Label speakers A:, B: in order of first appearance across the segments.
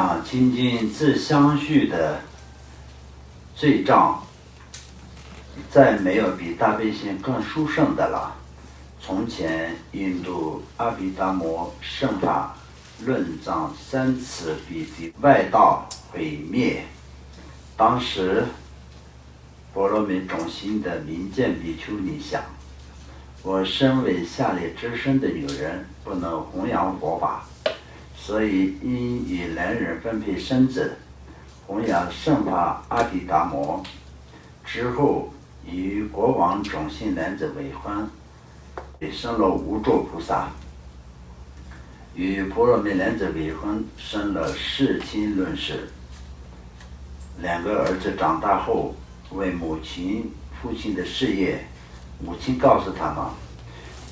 A: 样亲近自相续的罪障，再没有比大悲心更殊胜的了。从前印度阿毗达摩圣法论藏三次比的外道毁灭，当时婆罗门种姓的民间比丘尼想，我身为下列之身的女人，不能弘扬佛法，所以因与男人分配身子，弘扬圣法阿毗达摩。之后与国王种姓男子为婚，也生了无著菩萨。与婆罗门男子为婚，生了世亲论士。两个儿子长大后，为母亲、父亲的事业，母亲告诉他们，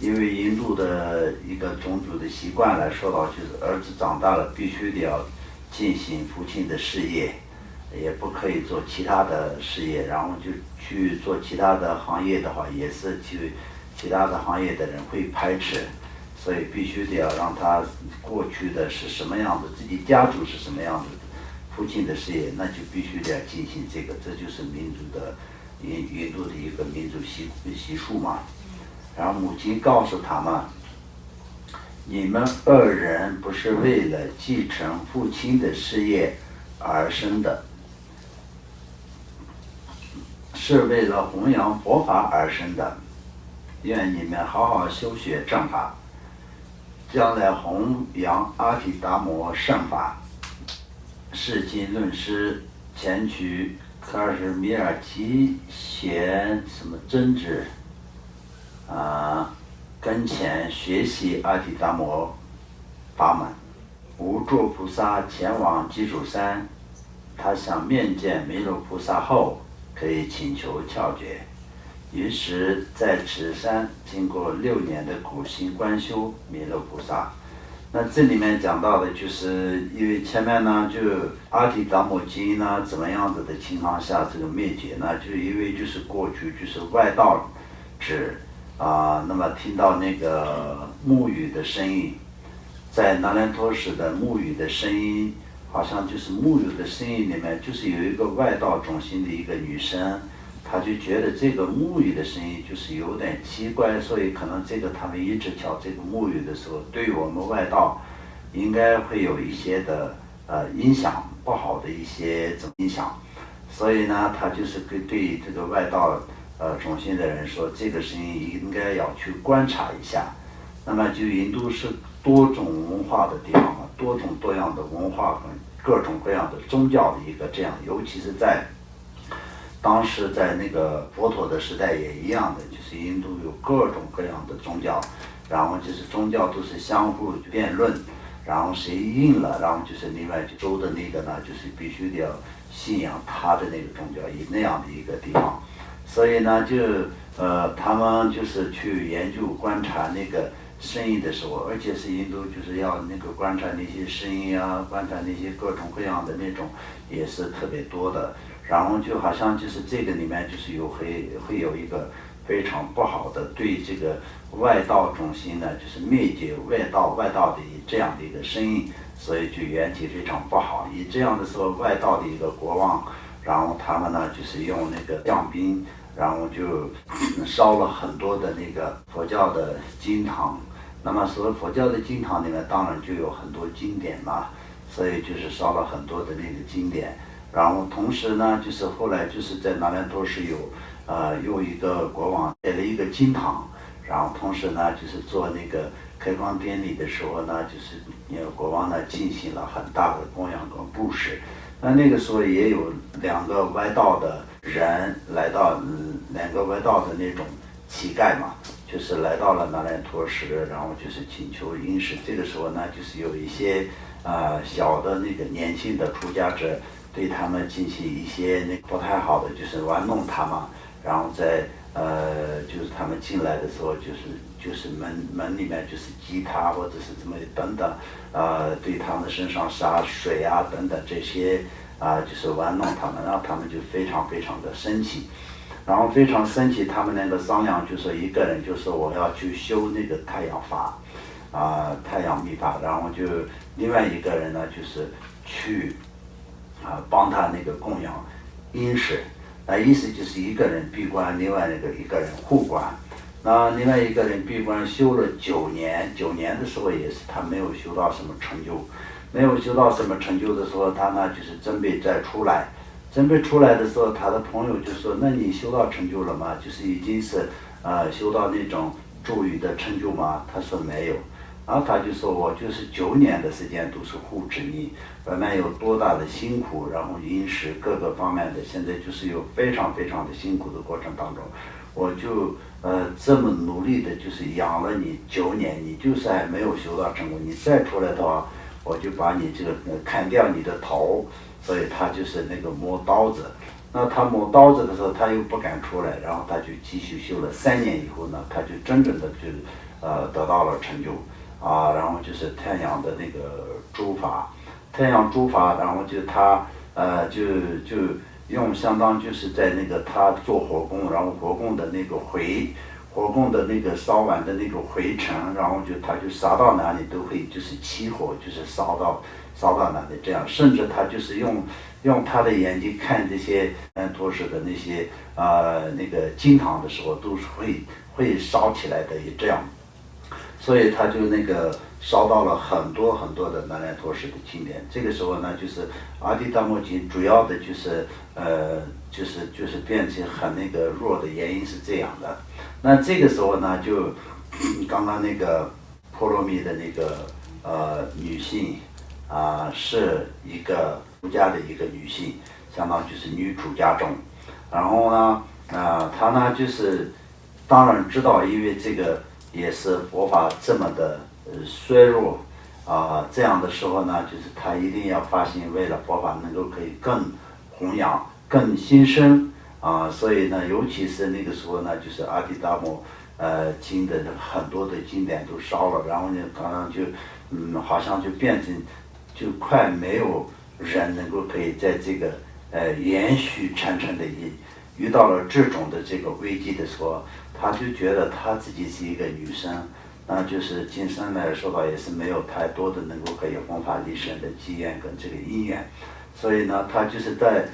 A: 因为印度的一个种族的习惯来说到，就是儿子长大了必须得要进行父亲的事业，也不可以做其他的事业，然后就去做其他的行业的话，也是去其他的行业的人会排斥，所以必须得要让他过去的是什么样子，自己家族是什么样子，父亲的事业那就必须得要进行这个，这就是民族的印度的一个民族习俗嘛。然后母亲告诉他们，你们二人不是为了继承父亲的事业而生的，是为了弘扬佛法而生的。愿你们好好修学正法，将来弘扬阿毗达摩圣法。世经论师前去克尔什米尔提贤什么真知跟前学习阿毗达摩法门。无著菩萨前往基础山，他想面见弥勒菩萨后，可以请求窍诀。于是在此山经过6年的苦行观修弥勒菩萨。那这里面讲到的就是因为前面呢就阿毗达摩经呢怎么样子的情况下这个灭绝呢，就因为就是过去就是外道指那么听到那个木鱼的声音，在那兰陀寺的木鱼的声音，好像就是木鱼的声音里面就是有一个外道种姓的一个女生，他就觉得这个木鱼的声音就是有点奇怪，所以可能这个他们一直敲这个木鱼的时候，对于我们外道应该会有一些的影响，不好的一些影响。所以呢，他就是对这个外道种姓的人说，这个声音应该要去观察一下。那么就印度是多种文化的地方嘛，多种多样的文化跟各种各样的宗教的一个这样，尤其是在当时在那个佛陀的时代也一样的，就是印度有各种各样的宗教，然后就是宗教都是相互辩论，然后谁赢了，然后就是另外州的那个呢，就是必须得要信仰他的那个宗教，以那样的一个地方。所以呢，就他们就是去研究观察那个声音的时候，而且是印度就是要那个观察那些声音啊，观察那些各种各样的那种也是特别多的。然后就好像就是这个里面就是会有一个非常不好的对这个外道种姓呢，就是灭绝外道的这样的一个声音，所以就缘起非常不好。以这样的时候，外道的一个国王，然后他们呢就是用那个将兵，然后就烧了很多的那个佛教的经堂。那么所谓佛教的经堂里面当然就有很多经典嘛，所以就是烧了很多的那个经典。然后同时呢，就是后来就是在那兰陀寺有一个国王建了一个经堂，然后同时呢就是做那个开光典礼的时候呢，就是国王呢进行了很大的供养跟布施。那个时候也有2个外道的人来到2个外道的那种乞丐嘛，就是来到了那兰陀寺，然后就是请求饮食。这个时候呢，就是有一些小的那个年轻的出家者对他们进行一些那个不太好的，就是玩弄他们，然后在就是他们进来的时候，就是门里面就是击他或者是怎么等等，对他们身上洒水啊等等这些就是玩弄他们，然后他们就非常非常的生气。然后非常生气，他们2个商量，就说一个人就说我要去修那个太阳法，太阳密法，然后就另外一个人呢，就是去帮他那个供养饮食。意思就是一个人闭关，另外一个人护关。那另外一个人闭关修了9年，9年的时候也是他没有修到什么成就，没有修到什么成就的时候，他呢就是准备再出来。准备出来的时候，他的朋友就说：“那你修到成就了吗？就是已经是修到那种咒语的成就吗？”他说没有。然后他就说：“我就是9年的时间都是护持你，外面有多大的辛苦，然后饮食各个方面的，现在就是有非常非常的辛苦的过程当中，我就这么努力的就是养了你9年，你就是还没有修到成功，你再出来的话，我就把你这个砍掉你的头。”所以他就是那个磨刀子。那他磨刀子的时候，他又不敢出来，然后他就继续修了3年以后呢，他就真正的就得到了成就然后就是太阳的那个诸法，太阳诸法，然后就他就用相当就是在那个他做火供，然后火供的那个火供的那个烧完的那个灰尘，然后他就撒到哪里都会就是起火，就是烧到哪里这样，甚至他就是用他的眼睛看这些托式的那些那个经堂的时候，都是会烧起来的也这样，所以他就那个烧到了很多很多的南来托式的经典。这个时候呢，就是阿底达摩经主要的就是就是变成很那个弱的原因是这样的。那这个时候呢，就刚刚那个波罗蜜的那个女性是一个出家的一个女性，相当就是女出家众。然后呢，她呢就是当然知道，因为这个也是佛法这么的衰弱这样的时候呢，就是她一定要发心，为了佛法能够可以更弘扬、更兴盛所以呢，尤其是那个时候呢，就是阿底达摩经的很多的经典都烧了，然后呢，刚刚就好像就变成就快没有人能够可以在这个延续传承的遇到了这种的这个危机的时候，他就觉得他自己是一个女生，那就是今生来说到也是没有太多的能够可以弘法利生的机缘跟这个因缘，所以呢，他就是在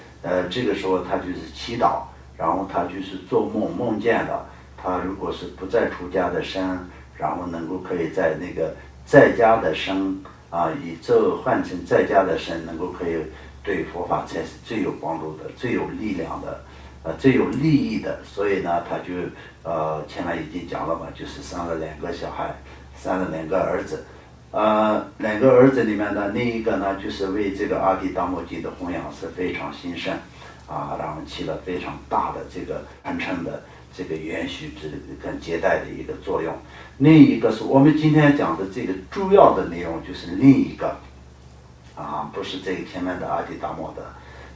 A: 这个时候他就是祈祷，然后他就是做梦见了，他如果是不再出家的生，然后能够可以在那个在家的生以这换成在家的生，能够可以对佛法才是最有帮助的、最有力量的、最有利益的。所以呢，他就前面已经讲了嘛，就是生了2个小孩，生了2个儿子。2个儿子里面呢，另一个呢，就是为这个阿底达摩经的弘扬是非常兴盛然后起了非常大的这个传承的这个延续跟接待的一个作用。另一个是我们今天讲的这个主要的内容，就是另一个不是这个前面的阿底达摩的。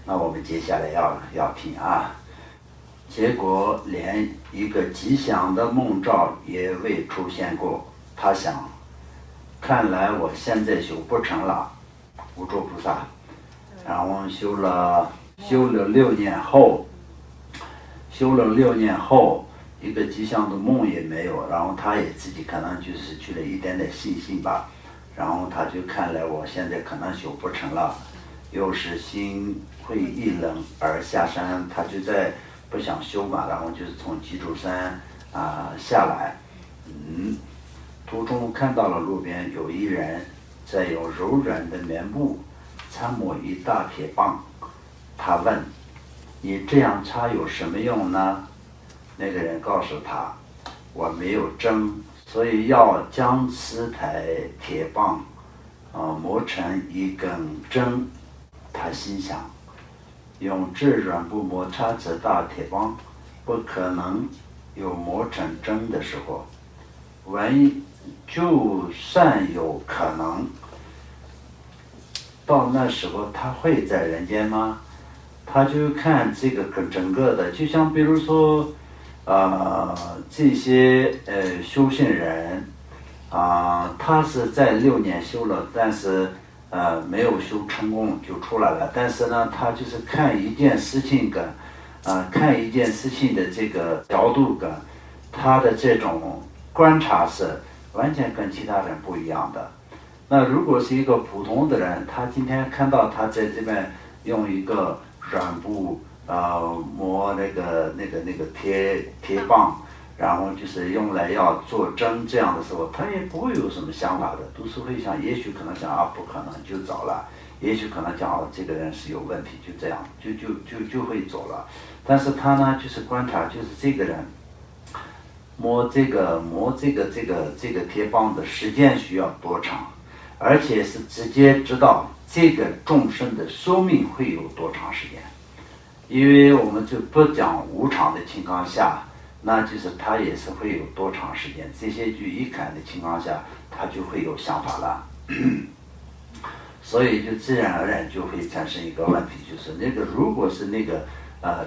A: 那我们接下来要听结果连一个吉祥的梦兆也未出现过。他想，看来我现在修不成了。无著菩萨，然后修了6年后，一个吉祥的梦也没有，然后他也自己可能就失去了一点点信心吧，然后他就看来我现在可能修不成了，又是心会一冷而下山，他就在不想修嘛，然后就是从鸡足山下来，途中看到了路边有一人在用柔软的棉布擦抹一大铁棒，他问：“你这样擦有什么用呢？”那个人告诉他：“我没有针，所以要将此台铁棒磨成一根针。”他心想，用这软布摩擦这大铁棒，不可能有磨成针的时候。就算有可能，到那时候他会在人间吗？他就看这个整个的，就像比如说这些修行人他是在6年修了，但是没有修成功就出来了。但是呢，他就是看一件事情的这个角度跟他的这种观察是完全跟其他人不一样的。那如果是一个普通的人，他今天看到他在这边用一个软布磨那个铁棒，然后就是用来要做针这样的时候，他也不会有什么想法的，都是会想，也许可能想不可能就走了，也许可能讲这个人是有问题，就这样就会走了。但是他呢就是观察，就是这个人磨这个铁棒的时间需要多长，而且是直接知道这个众生的寿命会有多长时间。因为我们就不讲无常的情况下，那就是他也是会有多长时间，这些就一看的情况下，他就会有想法了。所以就自然而然就会产生一个问题，就是那个如果是那个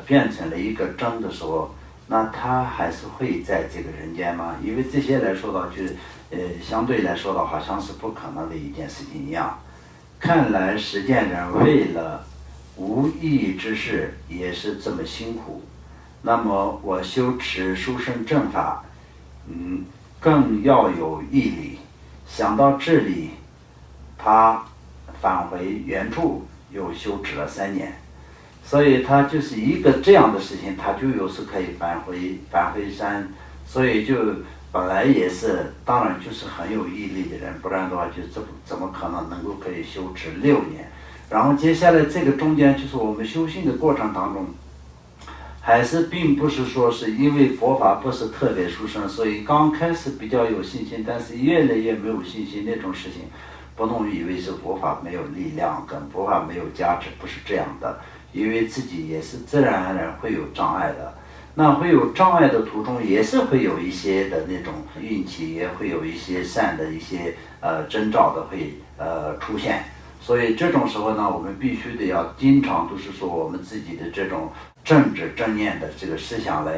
A: 变成了一个针的时候，那他还是会在这个人间吗？因为这些来说的就是相对来说的好像是不可能的一件事情一样。看来实践人为了无意义之事也是这么辛苦，那么我修持殊胜正法，更要有毅力。想到这里，他返回原处，又修持了3年，所以他就是一个这样的事情，他就有时可以返回山，所以就本来也是，当然就是很有毅力的人，不然的话就怎么可能可以修持6年？然后接下来这个中间就是我们修行的过程当中，还是并不是说是因为佛法不是特别殊胜，所以刚开始比较有信心，但是越来越没有信心那种事情，不能以为是佛法没有力量跟佛法没有价值，不是这样的，因为自己也是自然而然会有障碍的。那会有障碍的途中，也是会有一些的那种运气，也会有一些善的一些征兆的会出现。所以这种时候呢，我们必须得要经常都是说我们自己的这种正知正念的这个思想来，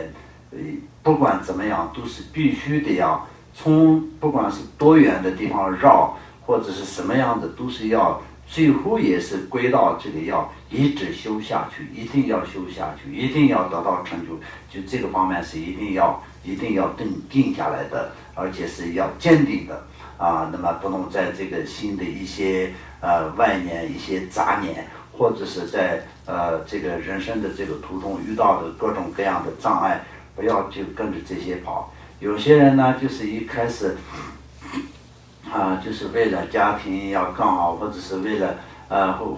A: 不管怎么样都是必须得要从不管是多远的地方绕，或者是什么样的，都是要最后也是归到这个要一直修下去，一定要修下去，一定要得到成就，就这个方面是一定要定下来的，而且是要坚定的。那么不能在这个新的一些外念、一些杂念，或者是在这个人生的这个途中遇到的各种各样的障碍，不要就跟着这些跑。有些人呢，就是一开始就是为了家庭要更好，或者是为了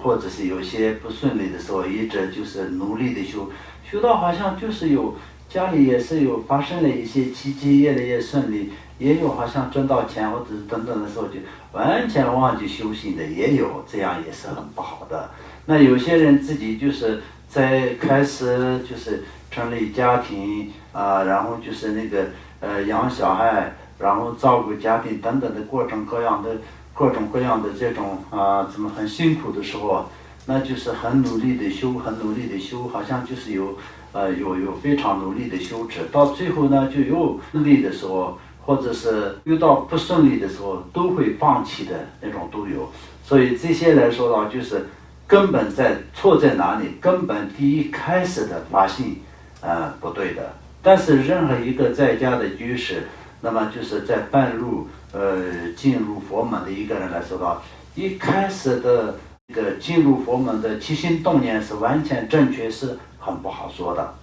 A: 或者是有些不顺利的时候，一直就是努力的修到好像就是有家里也是有发生了一些奇迹，越来越顺利。也有好像挣到钱或者等等的时候就完全忘记修行的，也有，这样也是很不好的。那有些人自己就是在开始就是成立家庭然后就是那个养小孩，然后照顾家庭等等的各种各样的这种怎么很辛苦的时候，那就是很努力的修，好像就是有非常努力的修持，到最后呢就有顺利的时候，或者是遇到不顺利的时候都会放弃的那种都有。所以这些来说呢，就是根本错在哪里？根本第一开始的发心不对的。但是任何一个在家的居士，那么就是在半路进入佛门的一个人来说到，一开始的这个进入佛门的起心动念是完全正确，是很不好说的。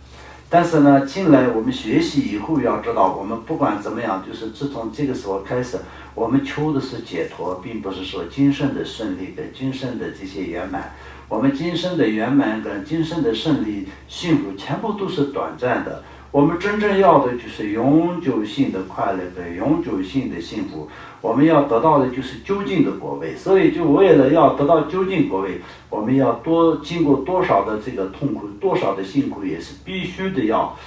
A: 但是呢，进来我们学习以后要知道，我们不管怎么样，就是自从这个时候开始，我们求的是解脱，并不是说今生的顺利跟今生的这些圆满。我们今生的圆满跟今生的胜利幸福全部都是短暂的，我们真正要的就是永久性的快乐跟永久性的幸福，我们要得到的就是究竟的果位。所以就为了要得到究竟果位，我们要经过多少的这个痛苦，多少的辛苦，也是必须的要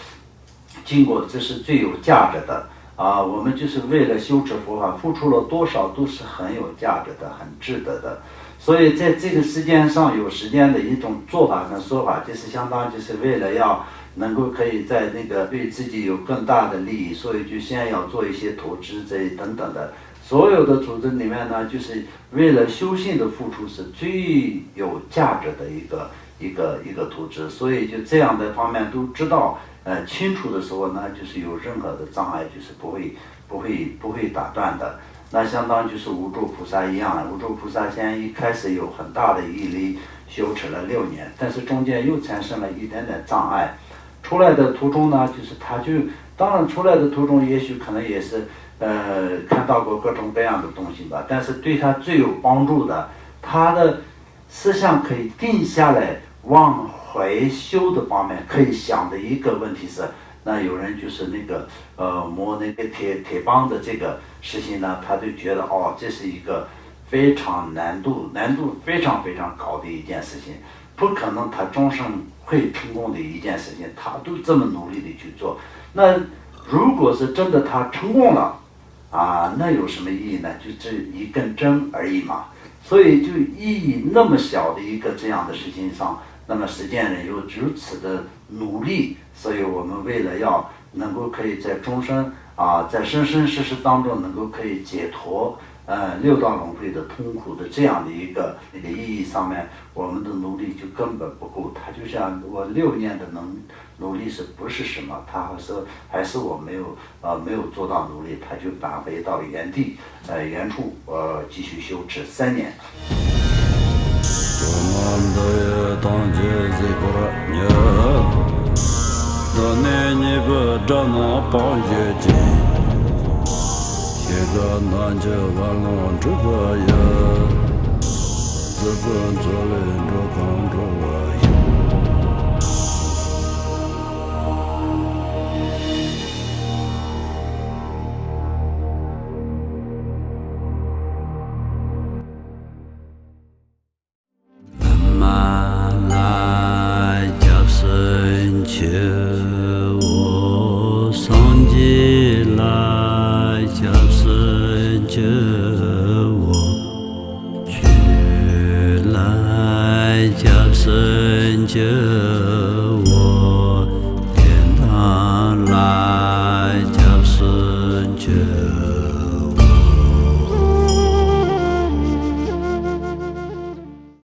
A: 经过，这是最有价值的我们就是为了修持佛法付出了多少都是很有价值的，很值得的。所以在这个时间上有时间的一种做法跟说法，就是相当就是为了要能够可以在那个对自己有更大的利益，所以就先要做一些投资这等等的。所有的组织里面呢，就是为了修行的付出是最有价值的一个投资。所以就这样的方面都知道清楚的时候呢，就是有任何的障碍就是不会打断的。那相当就是无著菩萨一样了。无著菩萨先一开始有很大的毅力，修持了6年，但是中间又产生了一点点障碍。出来的途中呢，就是他就当然出来的途中，也许可能也是看到过各种各样的东西吧，但是对他最有帮助的，他的思想可以定下来，往回修的方面可以想的一个问题是，那有人就是那个磨那个铁棒的这个事情呢，他就觉得这是一个非常难度非常非常高的一件事情，不可能他终生会成功的一件事情，他都这么努力的去做。那如果是真的他成功了那有什么意义呢？就这一根针而已嘛。所以就意义那么小的一个这样的事情上，那么实践人有如此的努力，所以我们为了要能够可以在终生在生生世世当中能够可以解脱六道轮回的痛苦的这样的一个那个意义上面，我们的努力就根本不够。它就像我6年的努力是不是什么？它还是我没有做到努力，它就返回到原地原处继续修持3年。
B: 这个南极万龙这个也，日本做人这刚着我也。马来加深切我上极来加深切我去来加深切我天堂来加深切